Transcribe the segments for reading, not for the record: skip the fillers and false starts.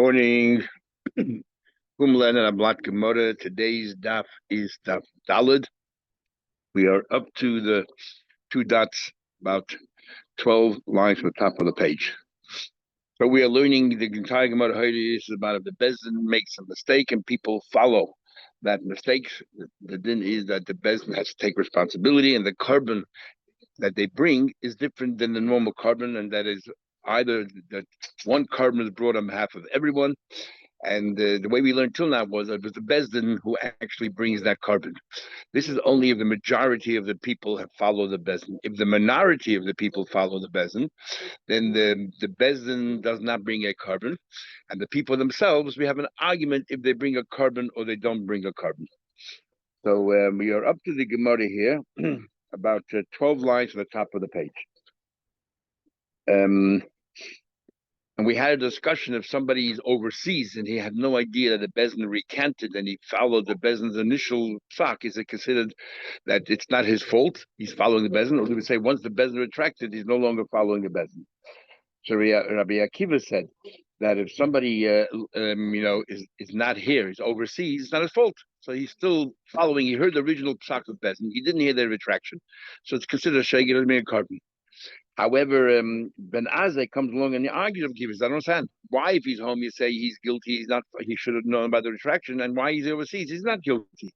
Morning. Kumlan and Ablat Gemara. Today's daf is daf Dalid. We are up to the two dots, about 12 lines from the top of the page. So we are learning the entire Gemara is about if the Bezdin makes a mistake and people follow that mistake. The din is that the Bezdin has to take responsibility, and the carbon that they bring is different than the normal carbon, and that is either that one carbon is brought on behalf of everyone. And the way we learned till now was that it was the Bezdin who actually brings that carbon. This is only if the majority of the people have followed the Bezdin. If the minority of the people follow the Bezdin, then the Bezdin does not bring a carbon. And the people themselves, we have an argument if they bring a carbon or they don't bring a carbon. So we are up to the Gemara here, about 12 lines at the top of the page. And we had a discussion if somebody is overseas and he had no idea that the Bezdin recanted and he followed the Bezdin's initial psak. Is it considered that it's not his fault? He's following the Bezdin, or do we say once the Bezdin retracted, he's no longer following the Bezdin? So Rabbi Akiva said that if somebody, is not here, he's overseas, it's not his fault. So he's still following. He heard the original psak of Bezdin. He didn't hear the retraction, so it's considered a shegir as being a carbon. However, Ben Azai comes along and he argues with Kibbutz. I don't understand why, if he's home, you say he's guilty. He's not. He should have known about the retraction, and why he's overseas, he's not guilty.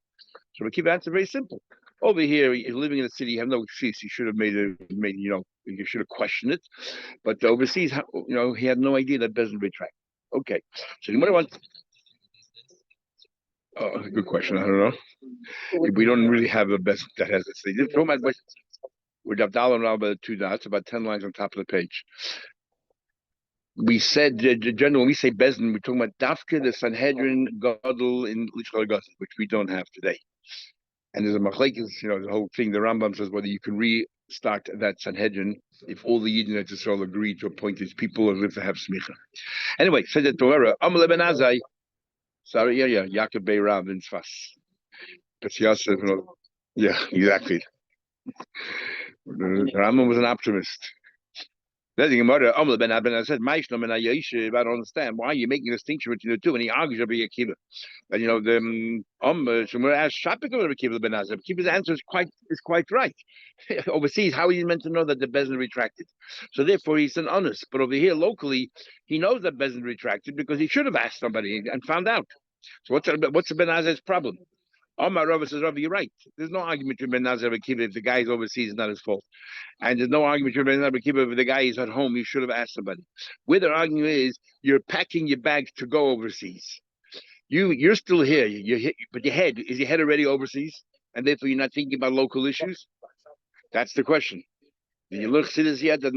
So the Kibbutz answer very simple. Over here, he's living in the city. You have no excuse. He should have you should have questioned it. But overseas, he had no idea that doesn't retract. Okay. So you might want. Oh, good question. I don't know. We don't really have a best that has this thing. We're Davdal and Rabba two dots, about 10 lines on top of the page. We said, generally, when we say Bezdin, we're talking about Dafka, the Sanhedrin, Gadol in Lishchal Gadol, which we don't have today. And there's a machlekes, the whole thing. The Rambam says whether you can restart that Sanhedrin if all the Yidden at Yisrael agree to appoint these people or if they have smicha. Anyway, said the Torah, Amal ben Azai. Sorry, Yaakov Bey Rav in Sfas. Yeah, exactly. Rambam was an optimist. I said, I don't understand why you're making a distinction between the two. And he argues Rabbi Akiva. Akiva's answer is quite right. Overseas, how are you meant to know that the Bezdin retracted? So therefore, he's an honest. But over here, locally, he knows that Bezdin retracted because he should have asked somebody and found out. So what's the Ben Azai's problem? Omar Rava says, Rava, you're right. There's no argument between Ben Nazar and Akiva if the guy is overseas, it's not his fault. And there's no argument between Ben Nazar and Akiva if the guy is at home, he should have asked somebody. Where the argument is, you're packing your bags to go overseas. You're still here, but is your head already overseas? And therefore you're not thinking about local issues? That's the question. Did you look see this yet? That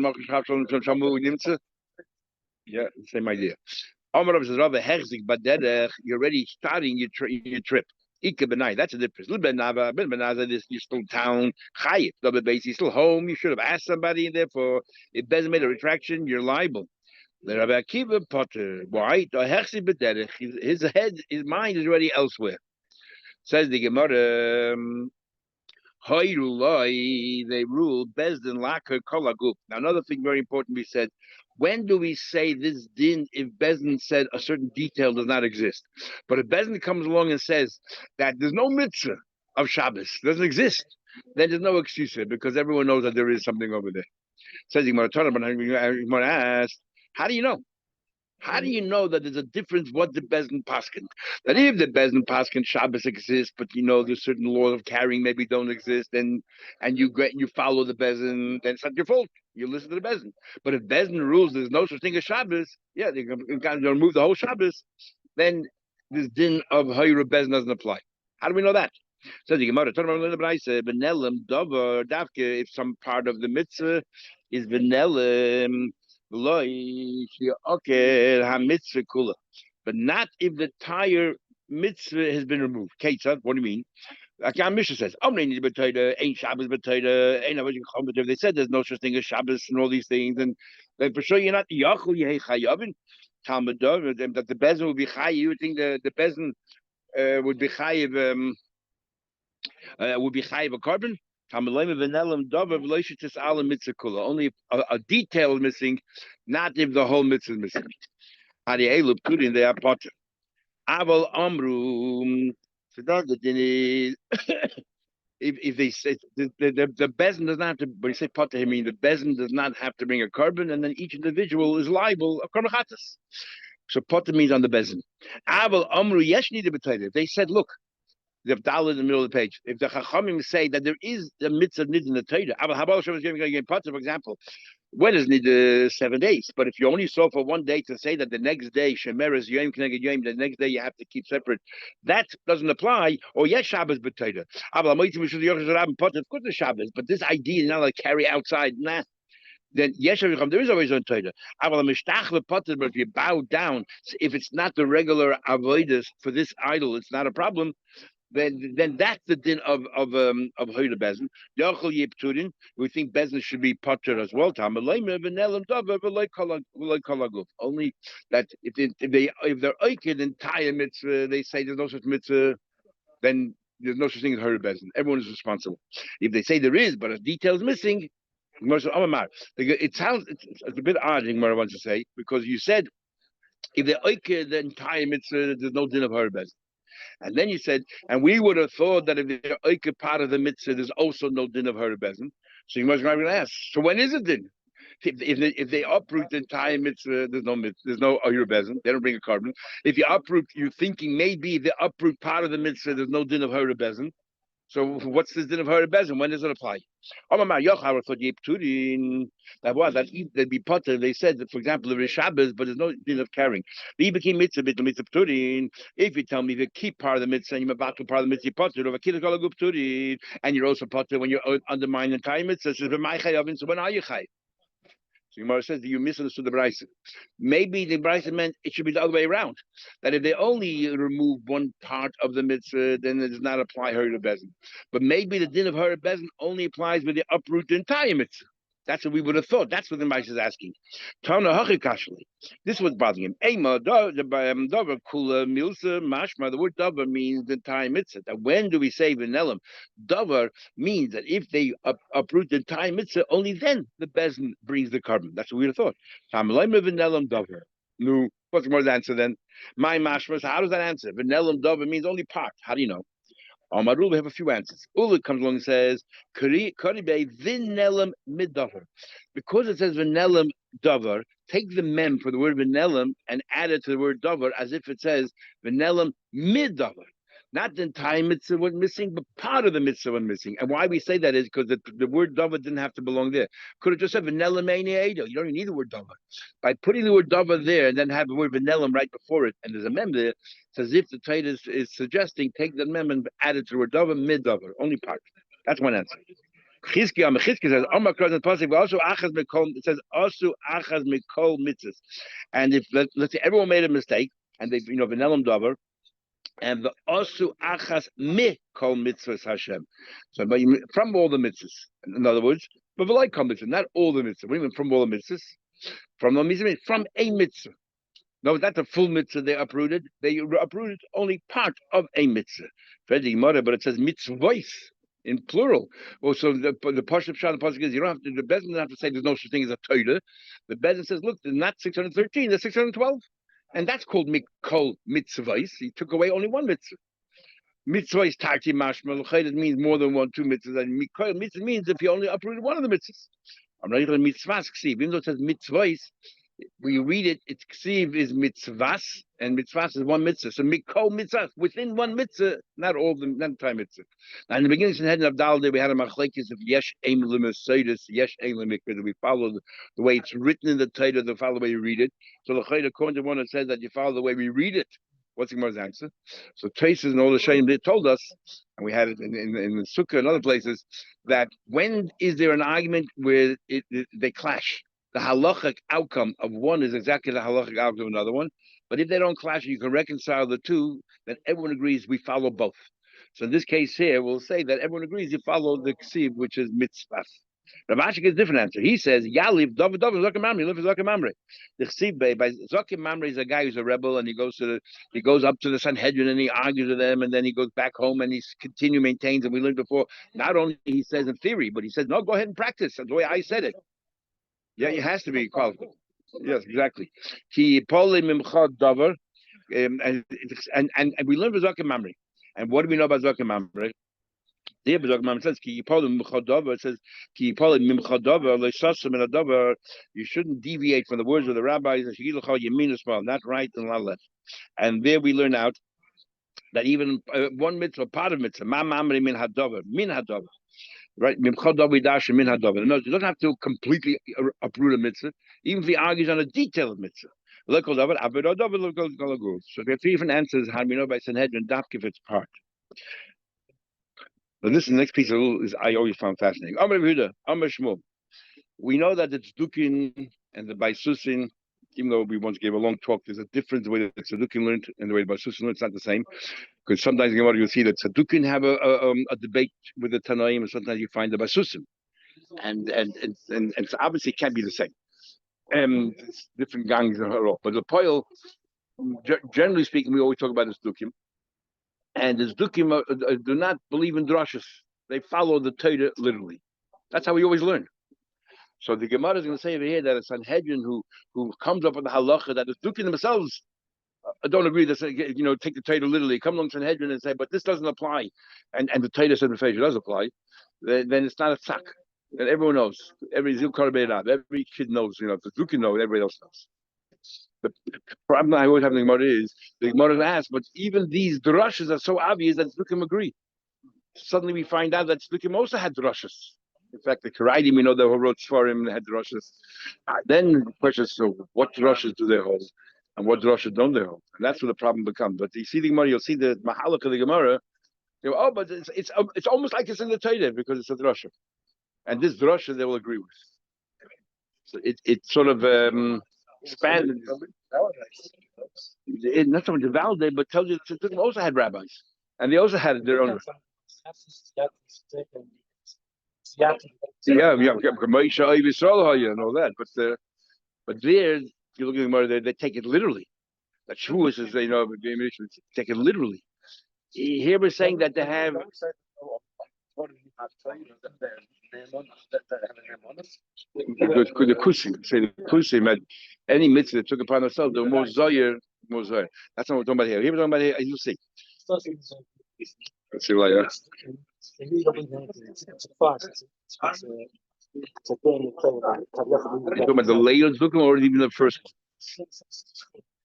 yeah, same idea. Omar Rava says, Rava, you're already starting your trip. That's a difference. You're still town. He's still home. You should have asked somebody, and therefore, if Bez made a retraction, you're liable. The Rabbi Akiva Potter, why? His mind is already elsewhere. Says the Gemara. They rule Bezdin Laka Kolaguf. Now, another thing very important we said, when do we say this din if Bezdin said a certain detail does not exist? But if Bezdin comes along and says that there's no mitzvah of Shabbos, doesn't exist, then there's no excuse here because everyone knows that there is something over there. Says Gemara asked, how do you know? How do you know that there's a difference what the Bezdin paskin? That if the Bezdin paskin Shabbos exists, but there's certain laws of carrying maybe don't exist, and you follow the Bezdin, then it's not your fault. You listen to the Bezdin. But if Bezdin rules there's no such thing as Shabbos, they're going to remove the whole Shabbos, then this din of Hayra Bezdin doesn't apply. How do we know that? So the Gemara, if some part of the mitzvah is Benelim, but not if the entire mitzvah has been removed. Ketzad, what do you mean? Like Mishnah says, ain't Shabbos b'Torah, ain't They said there's no such thing as Shabbos and all these things, and then for sure you're not Yachol Yehei Chayavin. Talmud that the Bezdin would be Chayiv. You would think the Bezdin would be Chayiv a carbon. Only a detail is missing, not if the whole mitzvah is missing. Hari Elub Turin, they are potter. Aval Amru. So that's the thing is, if they say the bezin does not have to, when you say potter, I mean the bezin does not have to bring a carbon, and then each individual is liable of carbon. So potter means on the bezin. Aval Amru Yesh need to. They said, look, the dollar in the middle of the page. If the Chachamim say that there is a mitzvah nid in the Torah, Aval Habal Shem is giving potter, for example. When is need 7 days? But if you only saw for one day to say that the next day Shemer is Yom Kneged Yom, the next day you have to keep separate, that doesn't apply. Or yes, Shabbos b'Torah. Of course, the Shabbos, but this idea is not like carry outside. Nah. Then yes, there is always on Torah. But if you bow down, if it's not the regular avodas for this idol, it's not a problem. Then that's the din of Hoyda Bezin. Yochel Yipturin, we think Bezin should be potter as well. Only that if they're oiked entire mitzvah, they say there's no such mitzvah, then there's no such thing as Hoyda Bezin. Everyone is responsible. If they say there is, but a detail is missing, it sounds it's a bit odd. Gemara wants to say because you said if they oiked the entire mitzvah, there's no din of Hoyda Bezin. And then you said, and we would have thought that if they're oiked part of the mitzvah, there's also no din of her bezin. So you must going to ask, so when is it din? If they uproot the entire mitzvah, there's no ayur bezin. They don't bring a carbon. If you uproot, you're thinking maybe if they uproot part of the mitzvah, there's no din of her bezin. So what's this din of her bezin? When does it apply? That was that they'd be potter. They said that, for example, there is Shabbos, but there's no din of carrying. If you tell me you keep part of the mitzvah and you're about to part of the mitzvah, potter, and you're also potter when you're undermining the entire mitzvah. So when are you chai? So Gemara says that you misunderstood the Brisa. Maybe the Brisa meant it should be the other way around. That if they only remove one part of the mitzvah, then it does not apply her to bezin. But maybe the din of her bezin only applies when they uproot the entire mitzvah. That's what we would have thought. That's what the Brisa is asking. This was bothering him. The word davar means the entire mitzvah. That when do we say v'nelam? Davar means that if they uproot the entire mitzvah, only then the bezin brings the carbon. That's what we would have thought. No, what's more the answer then? My mashmas, how does that answer? V'nelam davar means only part. How do you know? Amarul, we have a few answers. Ula comes along and says, Karibe vinelam midavar. Because it says vinelam davar, take the mem for the word vinelam and add it to the word davar as if it says vinelam midavar. Not the entire mitzvah was missing, but part of the mitzvah was missing. And why we say that is because the word davar didn't have to belong there. Could have just said vinelam eido. You don't even need the word davar. By putting the word davar there and then have the word vinelam right before it, and there's a mem there, it's as if the Torah is suggesting take the mem and add it to the word davar, mid davar, only part. That's one answer. Chizkiah says, also achaz mikol. It says also achaz mikol mitzvahs. And if let's say everyone made a mistake and they vinelam davar. And the osu achas mi kol mitzvahs Hashem. So, but from all the mitzvahs. In other words, but like kol mitzvah, not all the mitzvahs. What do you mean from all the mitzvahs? From the mitzvah, from a mitzvah. No, that's a full mitzvah they uprooted. They uprooted only part of a mitzvah. But it says mitzvahs in plural. Well, so the Pashup Shah, the Pasuk is you don't have to. The Bezin doesn't have to say there's no such thing as a Torah. The Bezin says, look, there's not 613, there's 612. And that's called mikol mitzvahs. He took away only one mitzvah. Mitzvahs tarti mashmal. It means more than one, two mitzvahs. And mikol mitzvah means if you only uprooted one of the mitzvahs. I'm not even mitzvahs ksiv. Even though it says mitzvahs, when you read it, it's ksiv is mitzvahs, and mitzvahs is one mitzvah. So mikol mitzvahs within one mitzvah, not all of them, not time mitzvah. Now in the beginning of the Abdal, we had a machlekes of yesh aim lemesoidus, yesh aim lemikvah. We follow the way it's written in the Torah, the follow the way you read it. So the Chayda according to one that says that you follow the way we read it. What's the Gemara's answer? So Traces and all the Shayim they told us, and we had it in the Sukkah and other places, that when is there an argument where they clash? The halachic outcome of one is exactly the halachic outcome of another one. But if they don't clash, you can reconcile the two, then everyone agrees we follow both. So in this case here, we'll say that everyone agrees you follow the ksiv, which is mitzvah. Rav Ashi gives a different answer. He says, Yaliv, David, Zakim Mamre, live Zakim Mamre. The ksiv by Zakim Mamre is a guy who's a rebel, and he goes up to the Sanhedrin and he argues with them, and then he goes back home and he maintains, and we learned before, not only he says in theory, but he says, no, go ahead and practice. That's the way I said it. Yeah, it has to be qualified. Yes, exactly. Ki poli mimcha davar, and we learn Bazakim Mamre. And what do we know about Zakim Mamre? The Bazakim Mamre says ki poli mimcha davar. It says ki poli mimcha davar leishasim in a davar. You shouldn't deviate from the words of the rabbis. Not right and not left. And there we learn out that even one mitzvah, part of mitzvah, ma mamre min hadavar. Right? No, you don't have to completely uproot a mitzvah, even if he argues on a detail of mitzvah. So there are three different answers how we know by Sanhedrin Daf if it's part. Now this is the next piece of rule is I always found fascinating. We know that it's Dukin and the Baisusin, even though we once gave a long talk, there's a difference the way that Tzedukin learned and the way Baisusin learned. It's not the same. Because sometimes you'll see that Tzedukin have a debate with the Tanaim, and sometimes you find the Baisusim. And so obviously it can't be the same. It's different gangs in her. But the poil, generally speaking, we always talk about the Dukim. And the Dukim do not believe in drashas. They follow the Torah literally. That's how we always learn. So the Gemara is going to say over here that a Sanhedrin who comes up with the halacha that the Dukim themselves don't agree that take the Torah literally. Come along Sanhedrin and say, but this doesn't apply, and the Torah said the Torah does apply. Then it's not a tzak. And everyone knows. Every kid knows. If the Zuki knows, everybody else knows. The problem I always have in the Gemara is the Gemara asks, but even these drushes are so obvious that Zukim agree. Suddenly we find out that Zukim also had drushes. In fact, the Karaidim, we know that who wrote Sfarim had drushes. Then the question is, so what drushes do they hold? And what drushes don't they hold? And that's where the problem becomes. But you see the Gemara, you'll see the Mahalach of the Gemara. But it's almost like it's in the Torah because it's a drusha. And this drasha they will agree with. So it sort of expands. Not so much validate, but tells you that Tziddukim also had rabbis, and they also had their own. Moshe and all that, but there you look at the Gemara, they take it literally. That Shavuos is take it literally. Here we're saying that they have. The Kusim, say the Kusim had any mitzvah that took upon themselves, they were more Zoyer, more Zoyer. That's not what we're talking about here. Here we're talking about here, you'll see. Let's see what I ask. You're talking about the later Zukim or even the first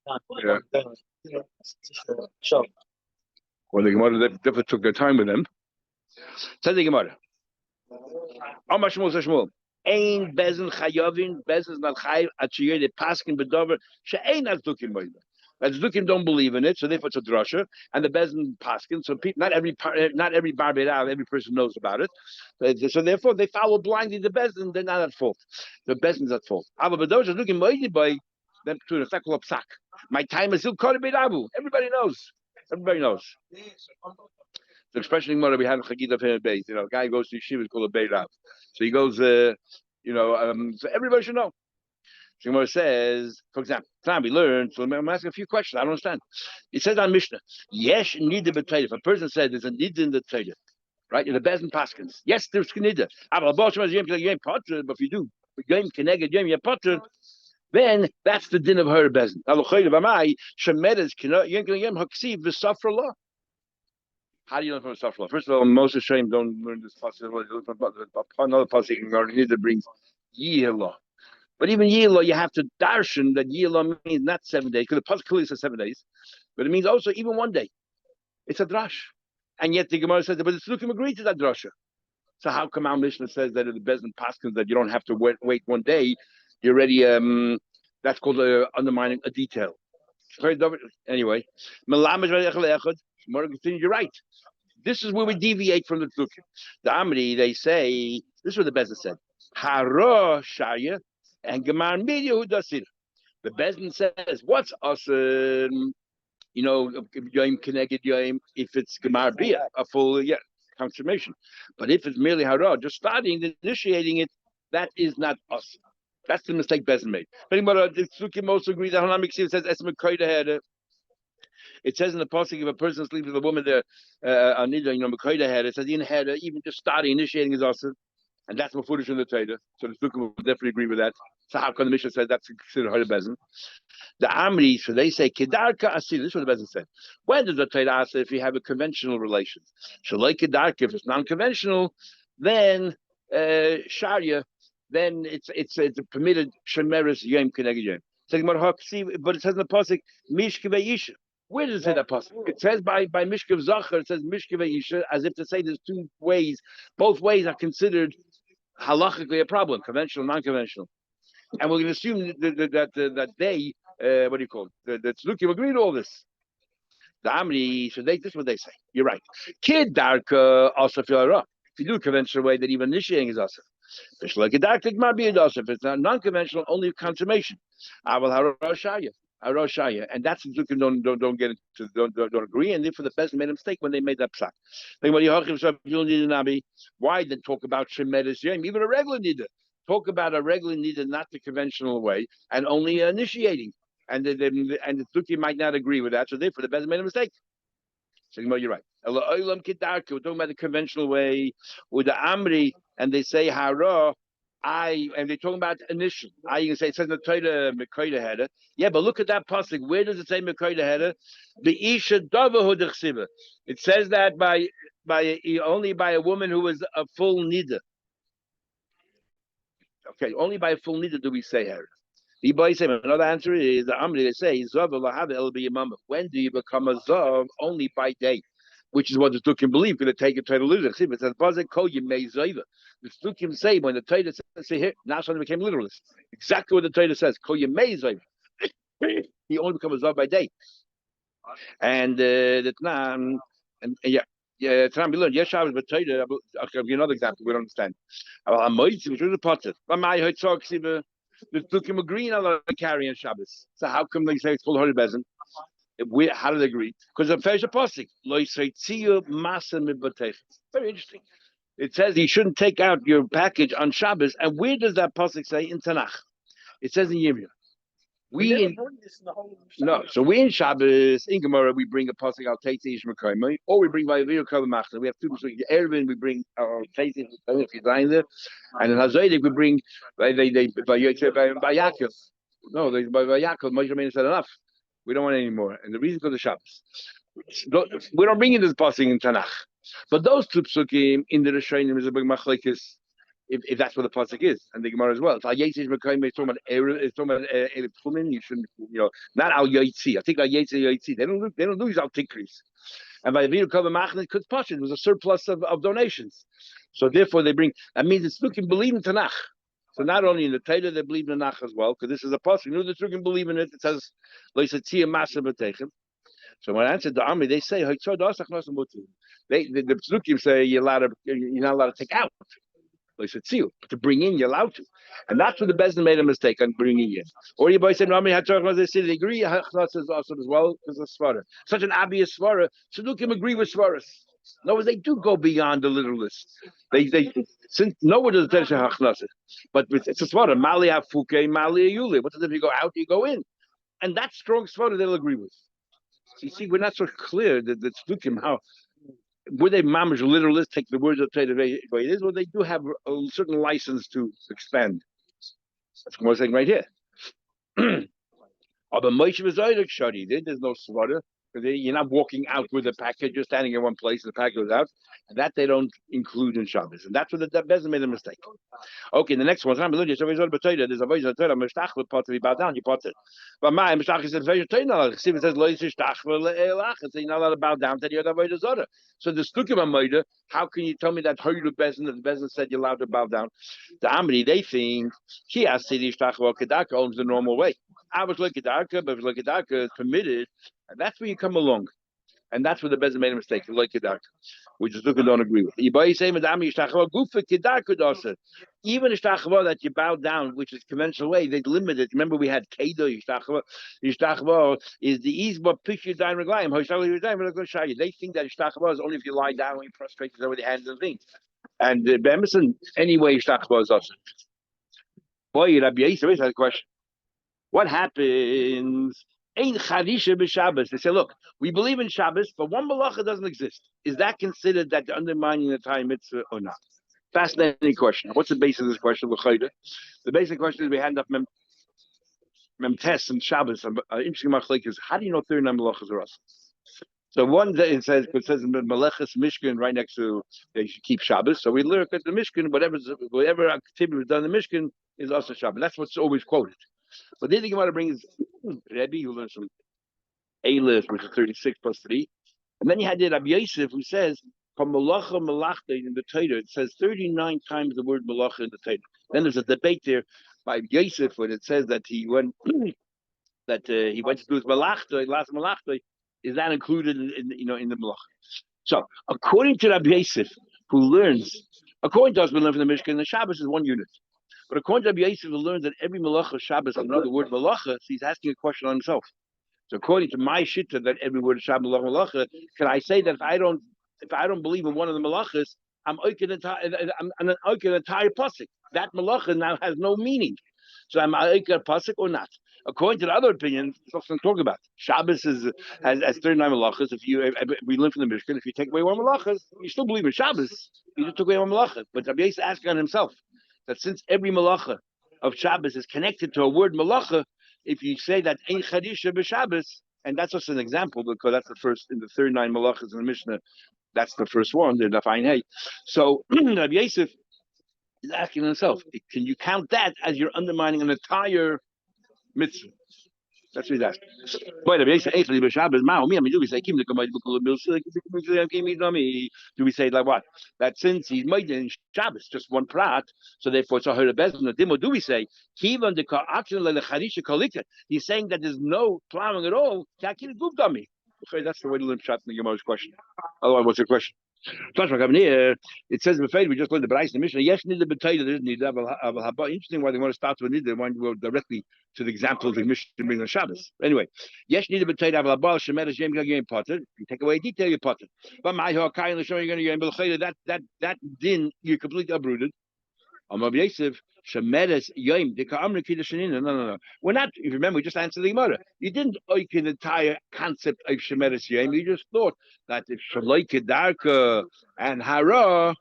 one? Yeah. Well, the Gemara definitely took their time with them. Says the Gemara. Amar Shmuel says Shmuel. Ein bezin chayovin, bezin is not chayiv, at sheyeh de paskin bedover, she'ein az dukim moida. As dukim don't believe in it, so therefore it's a drasha, and the bezin paskin, so people, not every bar beirav, every person knows about it. So therefore they follow blindly the bezin, they're not at fault. The bezin is at fault. Ava bedover dukim moida by them to the sekol of psak. My time is still called beiravu. Everybody knows. Everybody knows. The expression in we have in Chagid of Him Beis. A guy goes to yeshiva, it's called a beirav. So he goes, so everybody should know. So Gemara says, for example, time we learned. So I'm asking a few questions. I don't understand. It says on Mishnah, yes, need the b'tayda. If a person says there's a need in the tayda, right? In the Bezin Paskins, yes, there's nida. But if you do, then that's the din of her Bezin. How do you learn from a Safra? First of all, Moses Shem don't learn this possibility. Another passage that brings Yehilah. But even Yehilah, you have to darshan that Yehilah means not 7 days, because the passage clearly says 7 days, but it means also even 1 day. It's a drash. And yet the Gemara says, but the Tzdukim agreed to that drasha. So how come our Mishnah says that in the Bezin Paskins that you don't have to wait 1 day? You're already, that's called undermining a detail. Anyway, you're right. This is where we deviate from the Tzdukim. The Amri, they say, this is what the Bezin said. Haro Shaya and Gemar Media who does it. The Bezin says, what's awesome? Yom Keneged Yom, if it's Gemar Bia, a full confirmation. But if it's merely Haro, just starting, initiating it, that is not us. That's the mistake Bezin made. But the Tzdukim also agree that Hanamik says Esma Koida had it says in the pasuk if a person sleeps with a woman there, Anida, Makoida had it says in had even just starting initiating is awesome. and that's Mefurish in the Torah. So the Sukkim will definitely agree with that. So how come the Mishnah says that's considered Horay Bezin? The Amri, so they say Kedarka Asir. This is what the Bezin said. When does the Torah say if you have a conventional relations? Shaloi Kedarka, if it's non-conventional, then Sharia, then it's a permitted Shemeres Yom Keneged Yom. But it says in the pasuk Mishkevei Isha. Where does it say that pasuk? It says by Mishkev Zachar. It says Mishkevei Isha, as if to say there's two ways. Both ways are considered halachically a problem, conventional, non-conventional. And we're going to assume that they, what do you call it? The Tzdukim agree to all this. The Amri, so this is what they say. You're right. Kid Darka also feel wrong. If you do a conventional way, that even initiating is also. If it's not non-conventional, only consummation. I will have Roshaya, and that's the Tzdukim don't get into, don't agree, and therefore the best made a mistake when they made that psak. Why then talk about Shemeres Yom? Even a regular nida. Talk about a regular nida, not the conventional way, and only initiating. And the Tzdukim might not agree with that, so therefore the best made a mistake. So you're right. We're talking about the conventional way with the Amri, and they say Hara. And they're talking about initial. You can say it says in the Torah Mekoida header. Yeah, but look at that pasuk. Where does it say Mekoida header? The Isha Davahu Dechsiva. It says that by only by a woman who is a full nida. Okay, only by a full nida do we say her. Another answer is the Amri. They say Zav Lahava El B'Yamama. When do you become a Zav? Only by day, which is what the Tzdukim believe. Going to take a Torah literally. It says Bazek Ko Yimei Zayva. The Tzdukim say when the Torah says here, now something became literalist. Exactly what the Torah says. Ko Yimei Zayva. He only becomes a Zav by day. And the Tnan, and yeah. Yeah, Tran, we learned. Yes, Shabbos, but Torah. I'll give you another example. We don't understand. Which was a potter. The Tzdukim agree on the carry on Shabbos. So how come they say it's called Horay Bezin? How do they agree? Because of Fesh Apostle. Very interesting. It says you shouldn't take out your package on Shabbos. And where does that pasuk say in Tanakh? It says in Yirmiyah. So we in Shabbos, in Gemara, we bring a pasuk al Teitzish Mekayim, or we bring by Avir Kol Machna. We have two pasuk. Erevin, we bring our Teitzish Mekayim if you're dying there, and in Hazodik we bring by Yaakov. No, by Yaakov. Moshe Rabbeinu said enough. We don't want any more, and the reason for the Shabbos. We don't bring in this pasuk in Tanakh, but those two pasukim in the Rishonim is a big machlekes. If that's what the pasuk is, and the Gemara as well. If Al Yetzi is talking about Tchumen, you shouldn't, not Al Yetzi. I think Al Yetzi. They don't lose Al Tikris. And by Avir Kol Machna, because Pasha, there was a surplus of donations. So therefore they bring. That means the Tzdukim believe in Tanakh. So not only in the Torah they believe in Tanakh as well, because this is a pasuk. The Tzdukim believe in it. It says Loisatzia Masa B'Teichem. So when I answered the army, they say the Tzdukim say you're not allowed to take out. To bring in, you're allowed to, and that's what the Bezdin made a mistake on bringing in. Or your boy said, "Rami had Torah." They said they agree. Hachnas is also as well because of svara. Such an obvious svara. Tzdukim agree with svaras. In other words, they do go beyond the literalist. They since nowhere does it say hachnas, but it's a svara. Mali hafuke, mali yule. What does if you go out, you go in, and that strong svara they'll agree with. So you see, we're not so clear that the tzdukim how. Were they mamish literalists, take the words of the way it is, or they do have a certain license to expand. That's what I'm saying right here. There's no slaughter. You're not walking out with a package, you're standing in one place and the package goes out. And that they don't include in Shabbos. And that's what the Bezdin made a mistake. Okay, the next one. There's a voice of Torah, Meshtach with pot to be bowed down, you pot it. But my Meshtach is a very Torah. It says, you're not allowed to bow down to the other voice of Torah. So the Stukim Amoida, how can you tell me that Horay Bezdin, that the Bezdin said you're allowed to bow down? The Amri, they think, he has Sidi Shtach Kedaka owns the normal way. I was like Kedaka, but if Kedaka is permitted, and that's where you come along. And that's where the Bezdin made a mistake, like Kedaka, which the Stukim don't agree with. Even Ishtachava that you bow down, which is conventional way, they limit it. Remember, we had Kedo Ishtachava. Ishtachava is the Izba Pishu Dain Reglaim. They think that Ishtachava is only if you lie down when you prostrate over the hands and things. And Emerson, anyway, Ishtachava is also. Boy, Rabbi Yisrael has a question. What happens? Ein Charisha b'Shabbos. They say, look, we believe in Shabbos, but one malacha doesn't exist. Is that considered that undermining the time mitzvah or not? Fascinating question. What's the basis of this question? The basic question is we had enough memtes and Shabbos. Interesting machlek is how do you know 39 malachas are us? So one day it says in Melechus Mishkan right next to they should keep Shabbos. So we look at the Mishkan, whatever activity was done in the Mishkan is also Shabbos. That's what's always quoted. But then the Gemara brings Rebbe who learns from Eilif, which is 36 plus 3. And then you had Rabbi Yosef who says from Malacha Malachta in the Torah, it says 39 times the word Malacha in the Torah. Then there's a debate there by Yosef when it says that he went he went to do his Malachta, last Malachta, is that included in the Malacha? So according to Rabbi Yosef, who learns, according to us, we learn from the Mishkan, the Shabbos is one unit. But according to Rabbi Yosef, who learns that every Malacha Shabbos is another word Malacha, so he's asking a question on himself. So according to my shitta, that every word is Shabbos Malacha, can I say that if I don't believe in one of the Malachas, I'm an entire pasuk. That Malacha now has no meaning. So I'm a pasuk or not? According to the other opinion, that's what I'm talking about. Shabbos has 39 malachas. We learn from the Mishkan, if you take away one malachas, you still believe in Shabbos. You just took away one malacha. But Rabbi Yosef asking on himself that since every malacha of Shabbos is connected to a word malacha, if you say that ein chadisha b'Shabbos, and that's just an example because that's the first in the 39 malachas in the Mishnah. That's the first one. They're the fine hay. So Rabbi Yosef is asking himself, can you count that as you're undermining an entire mitzvah? That's what he's asking. Do we say like what? That since he's made in Shabbos, just one prat, so therefore it's a Horayos Daf. Or do we say he's saying that there's no plowing at all? That's the way to learn shot in the Gemara's question. Otherwise, what's your question? It says we just learned the Bryce and the Mishnah. Yes, need the b'tayda. There's need. Interesting why they want to start with nida. They want to go directly to the example of the Mishnah being on Shabbos. Anyway, yes, need the b'tayda. You take away a detail, you potter. But my hakayin l'shon you're going to that din you're completely uprooted. Amar Yosef shemeres yom dekaamri kiddushin. No. We're not. If you remember, we just answered the Gemara. You didn't oik the entire concept of shemeres yom. You just thought that if shaloi kedarka and hara,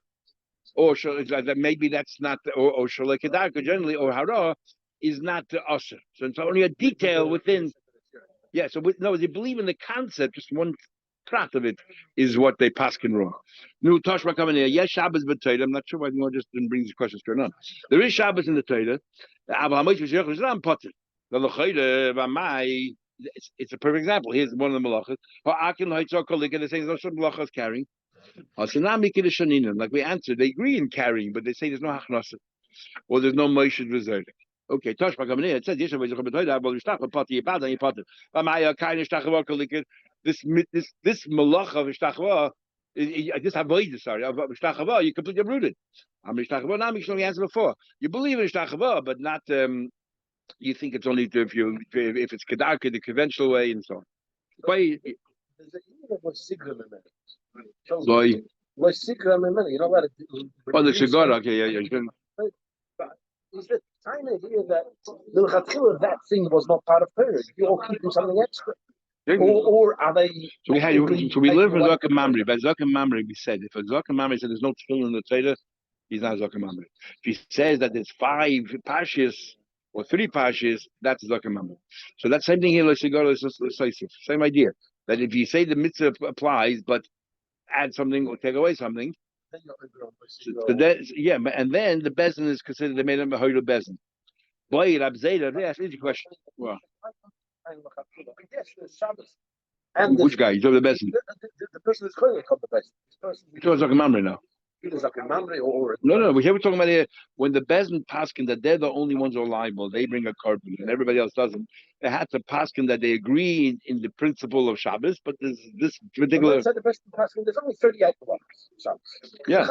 or that maybe that's not, or shaloi kedarka generally, or hara is not the usher. So it's only a detail within. Yeah. So they believe in the concept. Just one prat of it is what they paskin wrong. New Toshma coming here. Yes, Shabbos b'Torah. I'm not sure why the just didn't bring these questions to on. There is Shabbos in the Torah. It's a perfect example. Here's one of the malachas. They're saying there's no malachas carrying. Like we answered, they agree in carrying, but they say there's no hachnasa or there's no moishid reserve. Okay, Toshma coming here. It says yes, this malach of ishtachva, this avodah, sorry, of ishtachva, you completely uprooted. Ishtachva, now we answered before. You believe in ishtachva, but not. You think it's only if it's kedarka, the conventional way, and so on. Why? Oh, the cigar. Okay, yeah. Is the time here that that thing was not part of Torah? You're keeping something extra. Or are they? So we learn from Zakah Mamri. By Zakah Mamri, we said if a Zakah Mamri said there's no tefillin in the Torah, he's not Zakah Mamri. If he says that there's 5 parshas or 3 parshas, that's Zakah Mamri. So that's same thing here. Same idea that if you say the mitzvah applies, but add something or take away something, so that, and then the bezin is considered they made him a Horayos bezin. Boy, Rabzeda, that's an easy question. Well. And which guy? You talking the best? The person who's calling the best. You're talking Mamre now. No. We're talking about here when the Bezin paskin that they're the only ones who are liable. They bring a carbon and everybody else doesn't. They had to paskin that they agree in the principle of Shabbos, but there's this particular. The Bezin paskin, there's only 38 Shabbos. Yeah,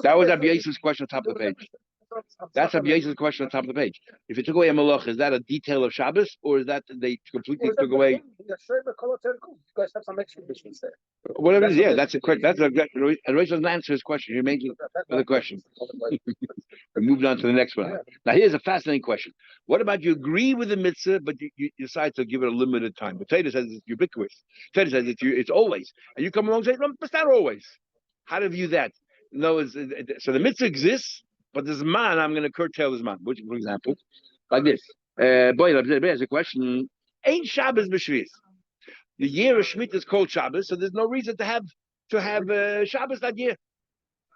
that was Rabbi Yosef's question on top of the page. That's Rabbi Yosef's question on top of the page. If you took away a malach, is that a detail of Shabbos, or is that they completely took away? You guys have some extra business there. Whatever it is, yeah, that's a question. That's a Rosh doesn't answer his question. You're making another question. We moved on to the next one. Now, here's a fascinating question. What about you agree with the mitzvah, but you decide to give it a limited time? But Taylor says it's ubiquitous. Taylor says it's always, and you come along and say, no, it's not always. How to view that? no, so the mitzvah exists, but the zman I'm going to curtail the zman. Which, for example, like this. Boy, there's a question. Ain't Shabbos b'shvius? The year of Shemitah is called Shabbos, so there's no reason to have Shabbos that year.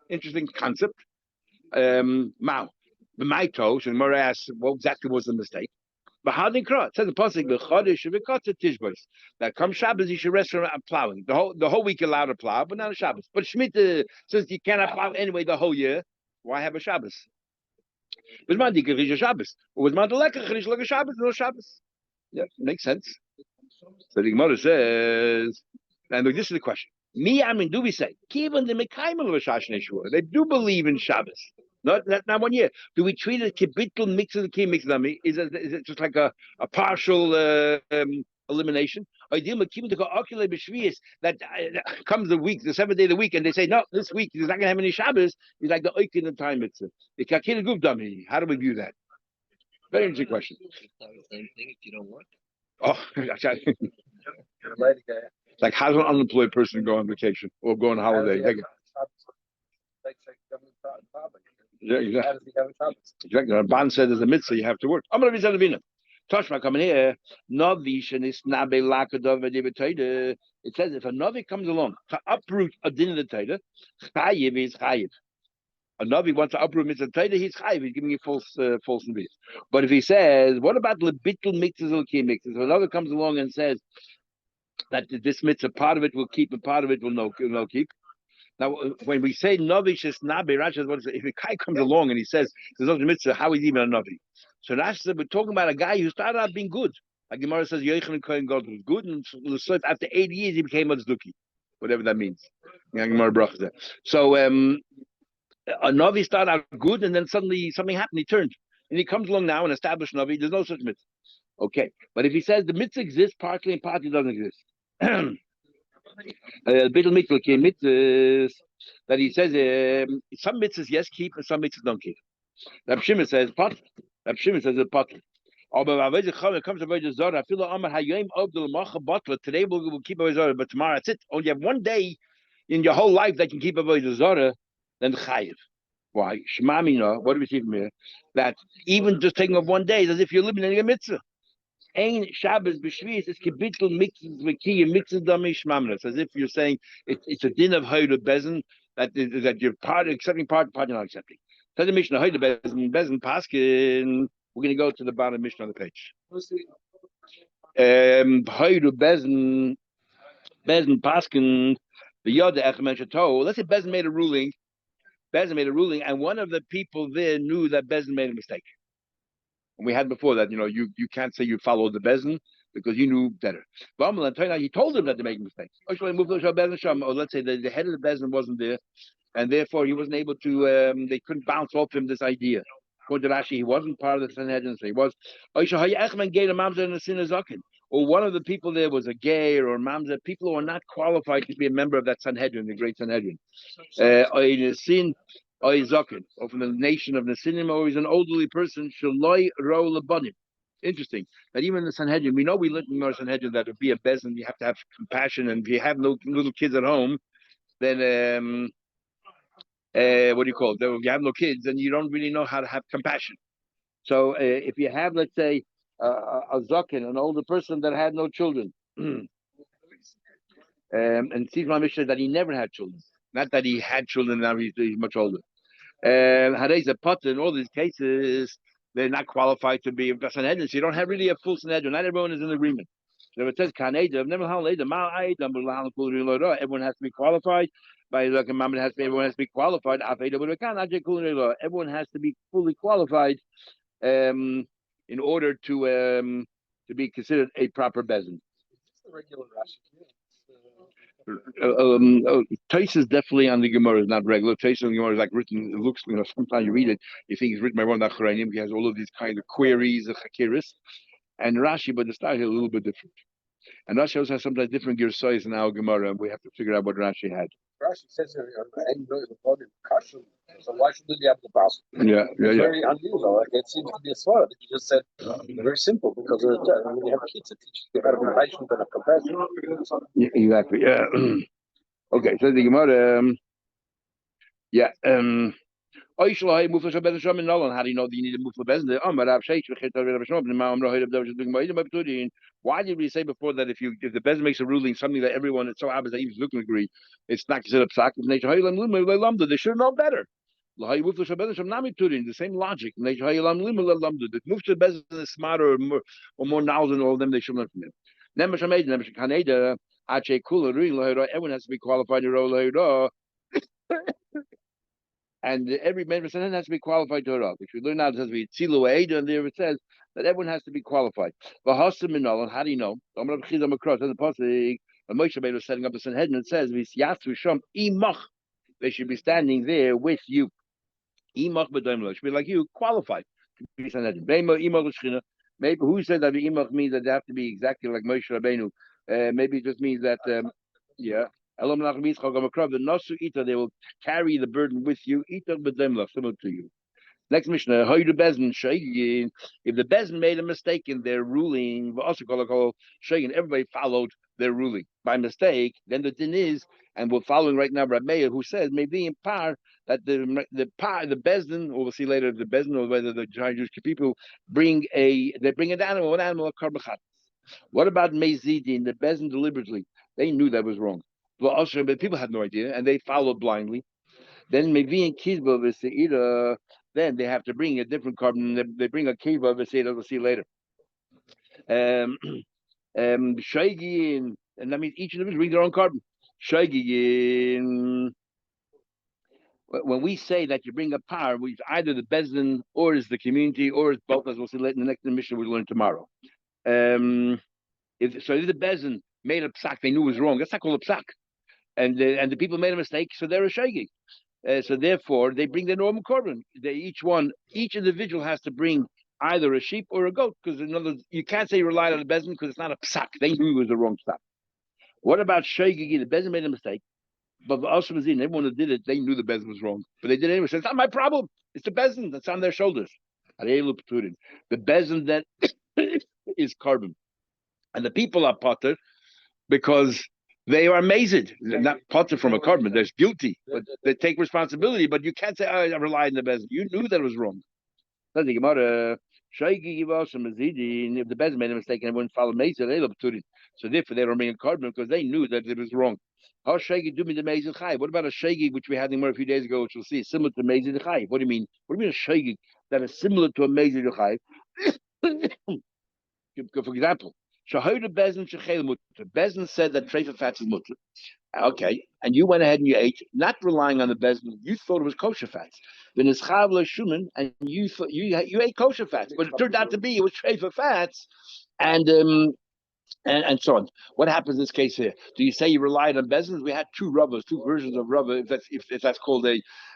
Interesting concept. Mao, the Maito, so the Mora asks, what exactly was the mistake? But how did it says the pasuk the chodesh v'kotze tishbos. That come Shabbos you should rest from plowing. The whole week you're allowed to plow, but not a Shabbos. But Shemitah says you cannot plow anyway the whole year. Why have a Shabbos? Was man dikah a Shabbos? Or was man lekach a Shabbos? No Shabbos. Yeah, makes sense. So the Gemara says, and look, this is the question. Me, I mean, do we say, given the Mekayim of they do believe in Shabbos? Not 1 year. Do we treat it kibitl mixes the key mixes? Is it just like a partial elimination? That comes the week, the 7th day of the week, and they say, no, this week he's not going to have any Shabbos. He's like the oik in the time mitzvah. How do we view that? Very interesting question. It's not the same thing if you don't work. Oh, like how does an unemployed person go on vacation or go on holiday? Yeah, exactly. Exactly. Ramban said there's a mitzvah you have to work. I'm going to be Zelavina. Toshma coming here. Novi shenis nabe lakadov v'divatayda. It says if a novi comes along to uproot a din of the taida, chayiv is chayiv. A Navi wants to uproot mitzvah Torah, he's chayiv. He's giving you false news. But if he says, what about lebitl mixes or key mixes? If another comes along and says that this mitzvah, part of it will keep and part of it will no keep. Now, when we say Navi shes nabi, Rashi says, if a guy comes along and he says there's no mitzvah, how is he even a Navi? So Rashi said, we're talking about a guy who started out being good. Like Gemara says, Yochanan Kohen God was good, and after 80 years he became a Tzduki, whatever that means. So a Navi started out good, and then suddenly something happened. He turned, and he comes along now and established Navi. There's no such mitzvah. Okay, but if he says the mitzvah exists partly and partly doesn't exist, Bittul mitzvahs that he says some mitzvahs yes keep and some mitzvahs don't keep. Rab Shimon says part. Rab Shimon says a part. But it comes to Avodah Zarah. I feel Amar Hayom Abdul Macha Batla. Today we'll keep Avodah Zarah, but tomorrow that's it. Only have one day in your whole life that can keep Avodah Zarah. Then chayiv. Why? Shmamina. What do we see from here? That even just taking off 1 day is as if you're living in a mitzvah. Ain Shabbos b'shvius is kibitl mixes v'kiyah mixes dami shmamina. It's as if you're saying it's a din of hoyda bezin that you're accepting part you're not accepting. Says the Mishnah hoyda bezin paskin. We're going to go to the bottom of Mishnah on the page. Hoyda bezin paskin the yoda echmen. Let's say bezin made a ruling. Bezin made a ruling, and one of the people there knew that Bezin made a mistake. And we had before that, you can't say you followed the Bezin because you knew better. But he told them that they made mistakes. Or let's say the head of the Bezin wasn't there, and therefore he wasn't able to, they couldn't bounce off him this idea. According to Rashi, he wasn't part of the Sanhedrin, so he was. Or one of the people there was a gay or a mamzer, people who are not qualified to be a member of that Sanhedrin, the great Sanhedrin. Or from the nation of Nesinim, or he's an elderly person, interesting that even the Sanhedrin, we know we live in our Sanhedrin that to be a bezin, you have to have compassion, and if you have no little kids at home, then what do you call it? If you have no kids, then you don't really know how to have compassion. So if you have, let's say, a zaken, an older person that had no children, and sees my mission that he never had children, not that he had children, now he's much older. Hareza Potter, in all these cases, they're not qualified to be a Sanhedrin. So you don't have really a full Sanhedrin. Not everyone is in agreement. So it says everyone has to be qualified. Everyone has to be qualified. Everyone has to be fully qualified in order to be considered a proper bezin. Tais is definitely on the Gemara is not regular. Tais on the Gemara is like written. It looks, sometimes you read it, you think it's written by one of the Achronim. He has all of these kind of queries, chakiris, and Rashi, but the style is a little bit different. And Rashi also has sometimes different girsais in our Gemara, and we have to figure out what Rashi had. Rashi says so why should we be able to pass? Yeah. Very unusual. Like it seems to be a sword. You just said very simple because when you have kids, it teaches you how to be patient and have compassion. Yeah, exactly. Yeah. Okay, so the Gemara. Yeah. Oishla move for better sham in Nolan. How do you know that you need to move for better? Why did we say before that if the Bez makes a ruling, something that everyone it's so obvious that even looking agree, it's not considered psak? They should know better. The same logic. The move to Bez is smarter or more knowledge than all of them. They should learn from him. Everyone has to be qualified to and every member has to be qualified to Torah. Which we learn now, it has to be Tzilu Eid, and there it says that everyone has to be qualified. V'hasim minol, how do you know? I'm going to across the pasuk. Moshe Rabbeinu was setting up the Sanhedrin. It says, "V'yatzu sham imach." They should be standing there with you. Imach b'daimlo should be like you, qualified to be Sanhedrin. Beima imach l'shchina. Maybe who said that the imach means that they have to be exactly like Moshe Rabbeinu? Maybe it just means that, yeah. The Nasu Ita, they will carry the burden with you, Ita b'demla, similar to you. Next Mishnah, if the Bezin made a mistake in their ruling, everybody followed their ruling by mistake, then the din is, and we're following right now Rabbi Meir, who says maybe in par that the Bezin, or we'll see later the Bezin or whether the Jewish people bring an animal, a karbachat. What about Mezidin? The Bezin deliberately, they knew that was wrong. But people had no idea, and they followed blindly. Then maybe in Kizba V'Seira, then they have to bring a different carbon. They bring a Kizba V'Seira. We'll see later. Shaygin, and that means each of them is bring their own carbon. Shaygin. When we say that you bring a par, it's either the Bezdin or is the community or it's both, as we'll see later in the next mission we'll learn tomorrow. If the Bezdin made a psak they knew was wrong, that's not called a psak. And the people made a mistake, so they're a shaygin. So therefore, they bring their normal korban. Each individual has to bring either a sheep or a goat, because in other words, you can't say you relied on the bezin because it's not a psak. They knew it was the wrong psak. What about shaygigi? The bezin made a mistake, but also everyone that did it, they knew the bezin was wrong, but they did it anyway. So it's not my problem. It's the bezin that's on their shoulders. The bezin that is carbon, and the people are potter because they are amazed, not potter from a carbon. There's guilty, but they take responsibility. But you can't say, "Oh, I relied on the bezin." You knew that it was wrong. If the bezin made a mistake and everyone followed Mezid, they look to it. So therefore, they don't bring a carbon because they knew that it was wrong. How shagi do me the Mezid Chai? What about a shagi which we had in a few days ago, which we'll see similar to Mezid Chai? What do you mean? What do you mean a shagi that is similar to a Mezid Chai? For example, Shahoda Bezin Shechel Mutter. Bezin said that treifa fats is mutter. Okay, and you went ahead and you ate, not relying on the bezin. You thought it was kosher fats. Then it's chavla shuman, and you thought you ate kosher fats, but it turned out to be it was treifa fats, and so on. What happens in this case here? Do you say you relied on bezin? We had two versions of rubber. If that's called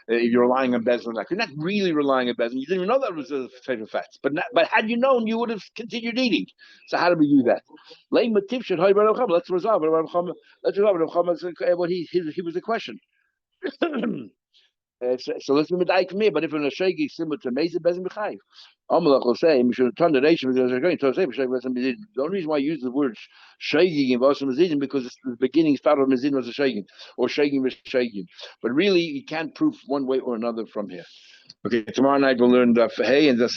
if you're relying on bezin, like you're not really relying on bezin. You didn't even know that it was a treifa fats, but had you known, you would have continued eating. So how do we do that? Let's resolve it. What he was the question. So let's be medayik from here. But if in a shegi similar to mezid bezin b'chayiv, Amalek will say we should turn the nation because they're going to say the only reason why I use the word shegi in Vasam Mezidin because it's the beginning start of Mezidin was a shegin or shegin was shegin. But really, you can't prove one way or another from here. Okay, tomorrow night we'll learn the hey and the